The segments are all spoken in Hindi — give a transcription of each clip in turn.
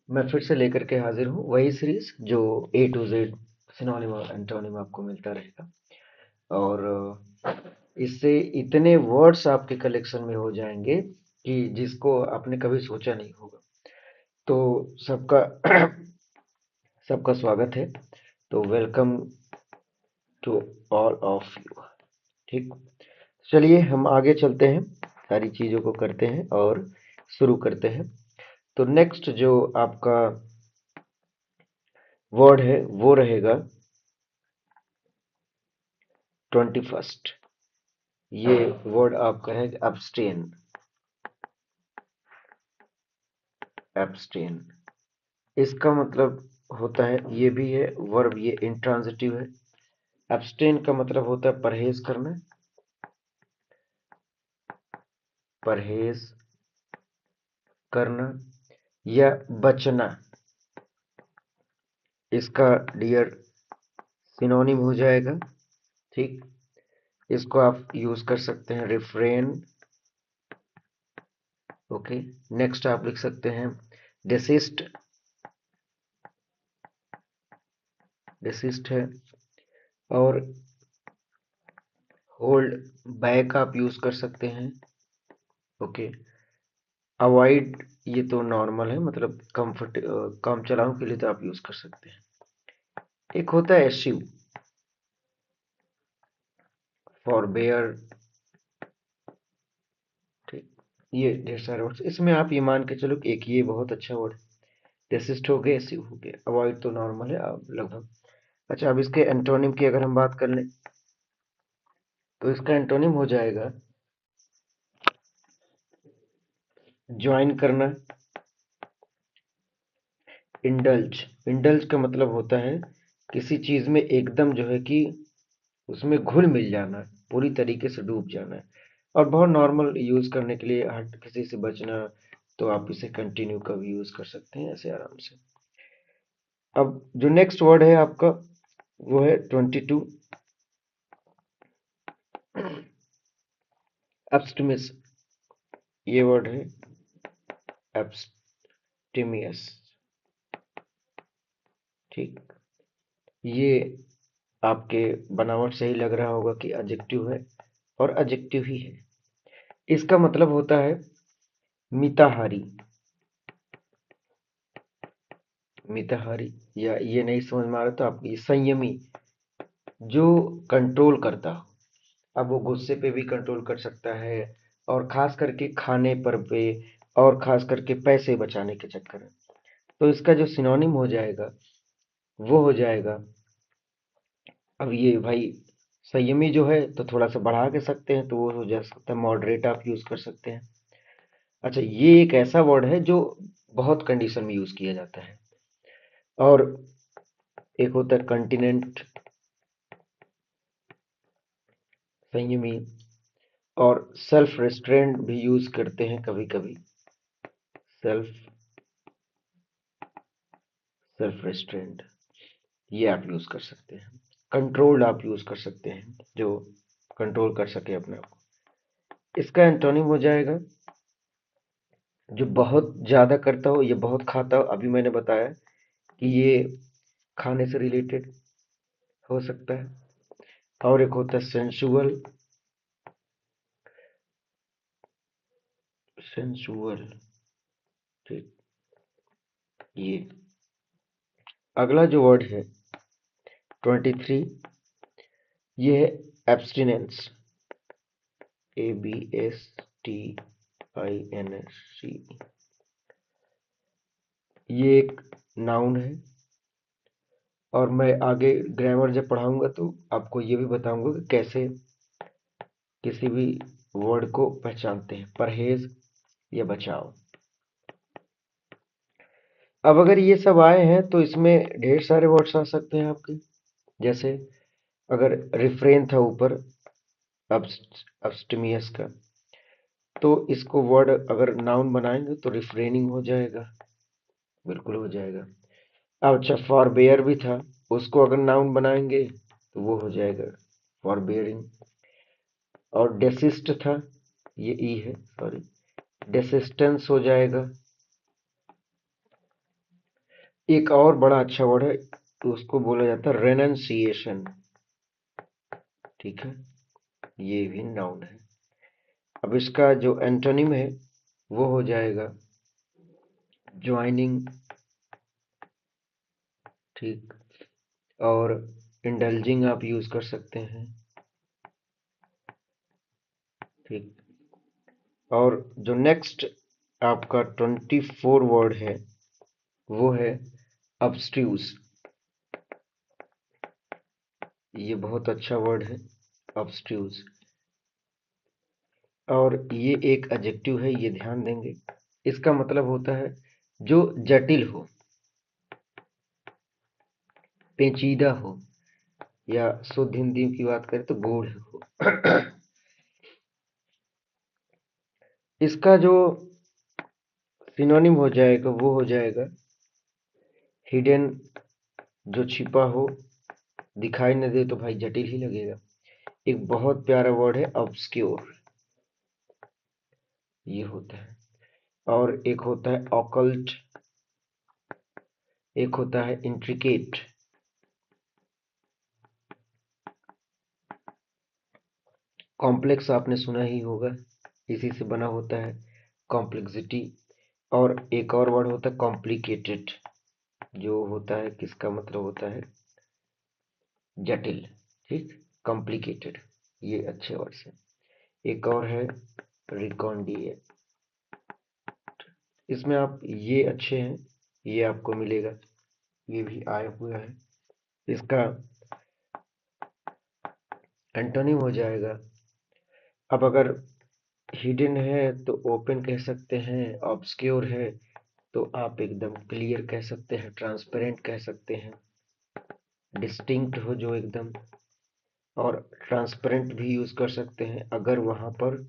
मैं फिर से लेकर के हाजिर हूँ वही सीरीज जो ए टू जेड सिनोनिम और एंटोनिम आपको मिलता रहेगा। और इससे इतने वर्ड्स आपके कलेक्शन में हो जाएंगे कि जिसको आपने कभी सोचा नहीं होगा। तो सबका सबका स्वागत है। तो welcome to all of you. ठीक, चलिए हम आगे चलते हैं, सारी चीज़ों को करते हैं और शुरू करते हैं। तो नेक्स्ट जो आपका वर्ड है वो रहेगा 21st। ये वर्ड आपका है एब्स्टेन। एब्स्टेन इसका मतलब होता है, ये भी है वर्ब, ये इंट्रांजिटिव है। एब्स्टेन का मतलब होता है परहेज करना, परहेज करना या बचना। इसका डियर सिनोनिम हो जाएगा। ठीक, इसको आप यूज कर सकते हैं रिफ्रेन। ओके, नेक्स्ट आप लिख सकते हैं डेसिस्ट। डेसिस्ट है। और होल्ड बैक आप यूज कर सकते हैं। ओके, अवॉइड ये तो नॉर्मल है, मतलब कंफर्ट काम चलाओ के लिए तो आप यूज कर सकते हैं। एक होता है एस्यू, फॉरबेयर। ठीक, ये ढेर सारे वर्ड्स, इसमें आप ये मान के चलो कि एक ये बहुत अच्छा वर्ड है। डेसिस्ट हो गया, एस्यू हो गया, अवॉइड तो नॉर्मल है अब लगभग। अच्छा, अब इसके एंटोनिम की अगर हम बात कर लें तो इसका एंटोनिम हो जाएगा ज्वाइन करना। इंडल्ज। इंडल्ज का मतलब होता है किसी चीज में एकदम जो है कि उसमें घुल मिल जाना, पूरी तरीके से डूब जाना है। और बहुत नॉर्मल यूज करने के लिए, हर किसी से बचना, तो आप इसे कंटिन्यू का भी यूज कर सकते हैं ऐसे आराम से। अब जो नेक्स्ट वर्ड है आपका वो है 22, एब्स्टिमिस। ये वर्ड है एब्स्टिमियस। ठीक, ये आपके बनावट से ही लग रहा होगा कि एडजेक्टिव है, और एडजेक्टिव ही है। इसका मतलब होता है मिताहारी। मिताहारी, या ये नहीं समझ में आ रहा तो आप ये संयमी, जो कंट्रोल करता हो। अब वो गुस्से पे भी कंट्रोल कर सकता है, और खास करके खाने पर पे, और खास करके पैसे बचाने के चक्कर में। तो इसका जो सिनोनिम हो जाएगा वो हो जाएगा, अब ये भाई संयमी जो है तो थोड़ा सा बढ़ा के सकते हैं, तो वो हो जा सकता है मॉडरेट, आप यूज कर सकते हैं। अच्छा, ये एक ऐसा वर्ड है जो बहुत कंडीशन में यूज किया जाता है। और एक होता है कंटिनेंट, संयमी। और सेल्फ रेस्ट्रेंट भी यूज करते हैं कभी कभी। सेल्फ सेल्फ रेस्ट्रेंट, ये आप यूज कर सकते हैं। कंट्रोल्ड आप यूज कर सकते हैं, जो कंट्रोल कर सके अपने आप को। इसका एंटोनिम हो जाएगा जो बहुत ज्यादा करता हो या बहुत खाता हो। अभी मैंने बताया कि ये खाने से रिलेटेड हो सकता है। और एक होता है सेंसुअल। सेंसुअल, ठीक। ये अगला जो वर्ड है 23, ये है एब्सटिनेंस। ABSTINC। ये एक नाउन है। और मैं आगे ग्रामर जब पढ़ाऊंगा तो आपको ये भी बताऊंगा कि कैसे किसी भी वर्ड को पहचानते हैं, परहेज या बचाव। अब अगर ये सब आए हैं तो इसमें ढेर सारे वर्ड्स आ सकते हैं आपके। जैसे अगर रिफ्रेन था ऊपर अब्स्टिमियस का, तो इसको वर्ड अगर नाउन बनाएंगे तो रिफ्रेनिंग हो जाएगा, बिल्कुल हो जाएगा। अब अच्छा, फॉरबेयर भी था, उसको अगर नाउन बनाएंगे तो वो हो जाएगा फॉरबेयरिंग। और डेसिस्ट था, ये ई है, सॉरी, डेसिस्टेंस हो जाएगा। एक और बड़ा अच्छा वर्ड है, तो उसको बोला जाता है रेनंसिएशन। ठीक है, ये भी नाउन है। अब इसका जो एंटोनिम है वो हो जाएगा ज्वाइनिंग। ठीक, और इंडल्जिंग आप यूज कर सकते हैं। ठीक, और जो नेक्स्ट आपका 24 वर्ड है वो है अब्स्ट्यूज। ये बहुत अच्छा वर्ड है, अब्स्ट्यूज। और ये एक एडजेक्टिव है, ये ध्यान देंगे। इसका मतलब होता है जो जटिल हो, पेचीदा हो, या शुद्ध हिंदी की बात करें तो गूढ़ हो। इसका जो सिनोनिम हो जाएगा वो हो जाएगा हिडन, जो छिपा हो, दिखाई न दे तो भाई जटिल ही लगेगा। एक बहुत प्यारा वर्ड है ऑब्सक्योर, ये होता है। और एक होता है ऑकल्ट, एक होता है इंट्रिकेट। कॉम्प्लेक्स आपने सुना ही होगा, इसी से बना होता है कॉम्प्लेक्सिटी। और एक और वर्ड होता है कॉम्प्लिकेटेड, जो होता है किसका मतलब होता है जटिल। ठीक, कॉम्प्लिकेटेड, ये अच्छे वर्ड से। एक और है रिकॉन्डिएट, इसमें आप ये अच्छे हैं, ये आपको मिलेगा, ये भी आया हुआ है। इसका एंटोनिम हो जाएगा, अब अगर हिडन है तो ओपन कह सकते हैं, ऑब्सक्योर है तो आप एकदम क्लियर कह सकते हैं, ट्रांसपेरेंट कह सकते हैं, डिस्टिंक्ट हो जो एकदम। और ट्रांसपेरेंट भी यूज कर सकते हैं अगर वहां पर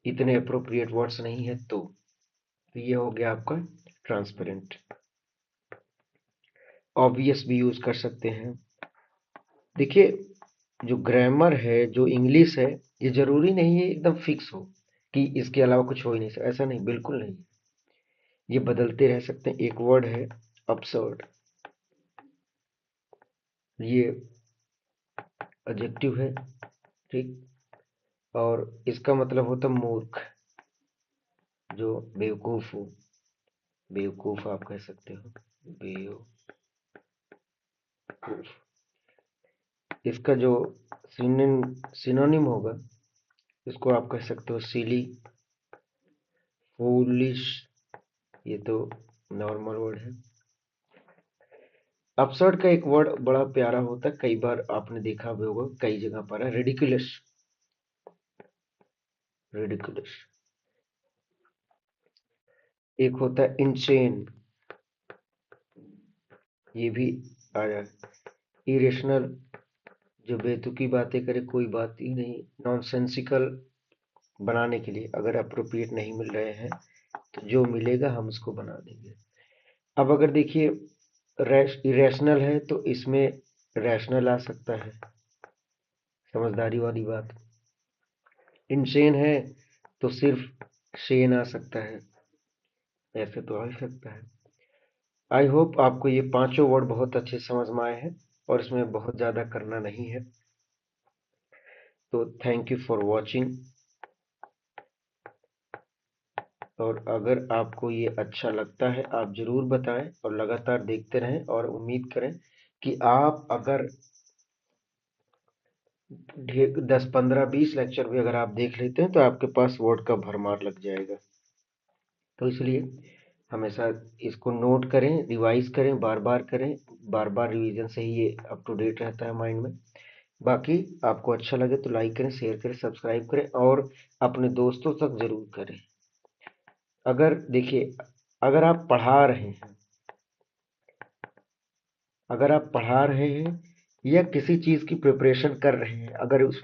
इतने अप्रोप्रिएट वर्ड्स नहीं है तो ये हो गया आपका ट्रांसपेरेंट। ऑब्वियस भी यूज कर सकते हैं। देखिए, जो ग्रामर है, जो इंग्लिश है, ये जरूरी नहीं है एकदम फिक्स हो कि इसके अलावा कुछ हो ही नहीं सकता, ऐसा नहीं, बिल्कुल नहीं। ये बदलते रह सकते हैं। एक वर्ड है absurd, ये एडजेक्टिव है। ठीक, और इसका मतलब होता है मूर्ख, जो बेवकूफ हो, बेवकूफ आप कह सकते हो, बेवकूफ। इसका जो सिनोनिम होगा, इसको आप कह सकते हो सिली, फूलिश, ये तो नॉर्मल वर्ड है। अपसर्ड का एक वर्ड बड़ा प्यारा होता है, कई बार आपने देखा भी होगा, कई जगह पर है रिडिकुलस, रिडिकुलस। एक होता है इनसेन, ये भी आया, इरेशनल, जो बेतुकी बातें करे, कोई बात ही नहीं, नॉनसेंसिकल बनाने के लिए, अगर अप्रोप्रिएट नहीं मिल रहे हैं तो जो मिलेगा हम उसको बना देंगे। अब अगर देखिए इरेशनल है तो इसमें रैशनल आ सकता है, समझदारी वाली बात। इनसेन है तो सिर्फ सेन आ सकता है, ऐसे तो आ ही सकता है। आई होप आपको ये पांचों वर्ड बहुत अच्छे समझ में आए हैं, और इसमें बहुत ज़्यादा करना नहीं है। तो थैंक यू फॉर वॉचिंग। और अगर आपको ये अच्छा लगता है आप ज़रूर बताएं, और लगातार देखते रहें, और उम्मीद करें कि आप अगर 10 15 20 लेक्चर भी अगर आप देख लेते हैं तो आपके पास वर्ड का भरमार लग जाएगा। तो इसलिए हमेशा इसको नोट करें, रिवाइज करें, बार बार करें, बार बार रिवीजन से ही ये अप टू डेट रहता है माइंड में। बाकी आपको अच्छा लगे तो लाइक करें, शेयर करें, सब्सक्राइब करें, और अपने दोस्तों तक जरूर करें। अगर देखिए, अगर आप पढ़ा रहे हैं, अगर आप पढ़ा रहे हैं या किसी चीज़ की प्रिपरेशन कर रहे हैं, अगर उस